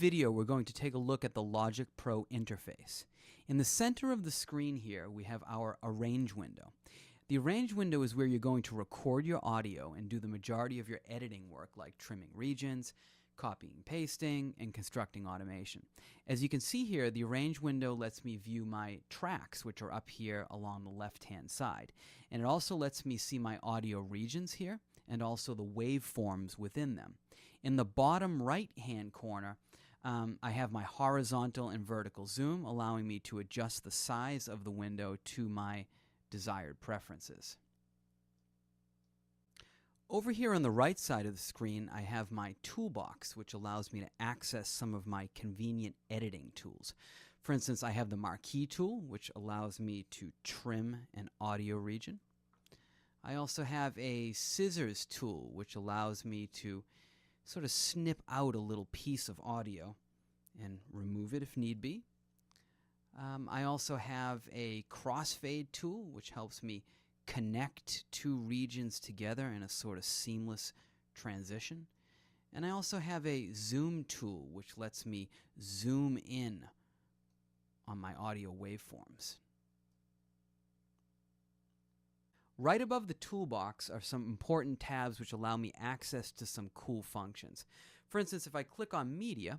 video, we're going to take a look at the Logic Pro interface. In the center of the screen here, we have our Arrange window. The Arrange window is where you're going to record your audio and do the majority of your editing work, like trimming regions, copying and pasting, and constructing automation. As you can see here, the Arrange window lets me view my tracks, which are up here along the left-hand side. And it also lets me see my audio regions here, and also the waveforms within them. In the bottom right-hand corner, I have my horizontal and vertical zoom, allowing me to adjust the size of the window to my desired preferences. Over here on the right side of the screen, I have my toolbox, which allows me to access some of my convenient editing tools. For instance, I have the marquee tool, which allows me to trim an audio region. I also have a scissors tool, which allows me to sort of snip out a little piece of audio and remove it if need be. I also have a crossfade tool, which helps me connect two regions together in a sort of seamless transition. And I also have a zoom tool, which lets me zoom in on my audio waveforms. Right above the toolbox are some important tabs which allow me access to some cool functions. For instance, if I click on Media,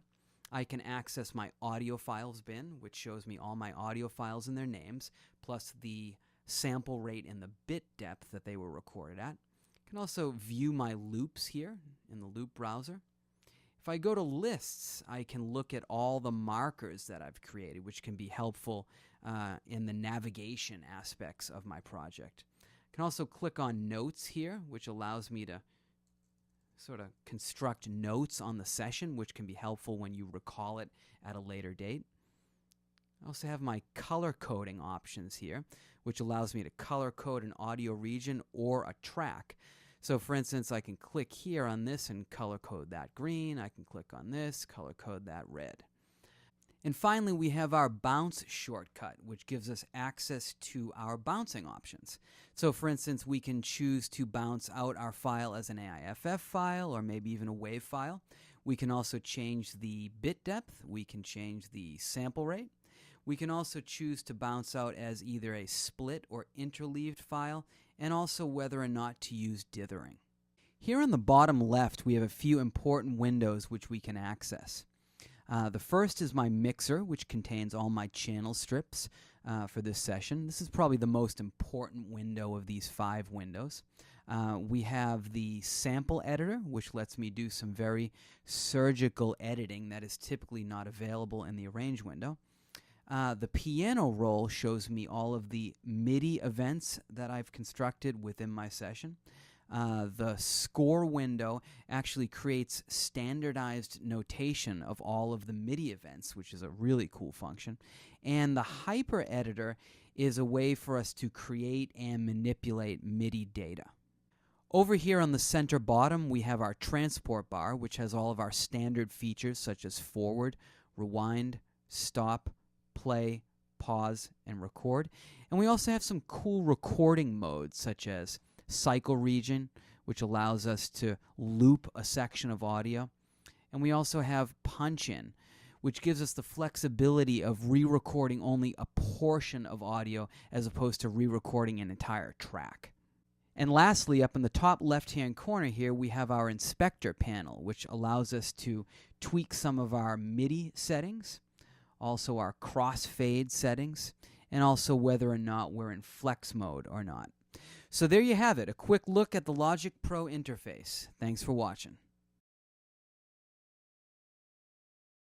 I can access my audio files bin, which shows me all my audio files and their names, plus the sample rate and the bit depth that they were recorded at. I can also view my loops here in the loop browser. If I go to lists, I can look at all the markers that I've created, which can be helpful in the navigation aspects of my project. I can also click on notes here, which allows me to sort of construct notes on the session, which can be helpful when you recall it at a later date. I also have my color coding options here, which allows me to color code an audio region or a track. So for instance, I can click here on this and color code that green. I can click on this, color code that red. And finally, we have our bounce shortcut, which gives us access to our bouncing options. So for instance, we can choose to bounce out our file as an AIFF file or maybe even a WAV file. We can also change the bit depth. We can change the sample rate. We can also choose to bounce out as either a split or interleaved file, and also whether or not to use dithering. Here on the bottom left, we have a few important windows which we can access. The first is my mixer, which contains all my channel strips for this session. This is probably the most important window of these 5 windows. We have the sample editor, which lets me do some very surgical editing that is typically not available in the Arrange window. The piano roll shows me all of the MIDI events that I've constructed within my session. The score window actually creates standardized notation of all of the MIDI events, which is a really cool function. And the hyper editor is a way for us to create and manipulate MIDI data. Over here on the center bottom, we have our transport bar, which has all of our standard features such as forward, rewind, stop, play, pause, and record. And we also have some cool recording modes such as cycle region, which allows us to loop a section of audio. And we also have punch in, which gives us the flexibility of re-recording only a portion of audio as opposed to re-recording an entire track. And lastly, up in the top left-hand corner here, we have our inspector panel, which allows us to tweak some of our MIDI settings, also our crossfade settings, and also whether or not we're in flex mode or not. So there you have it, a quick look at the Logic Pro interface. Thanks for watching.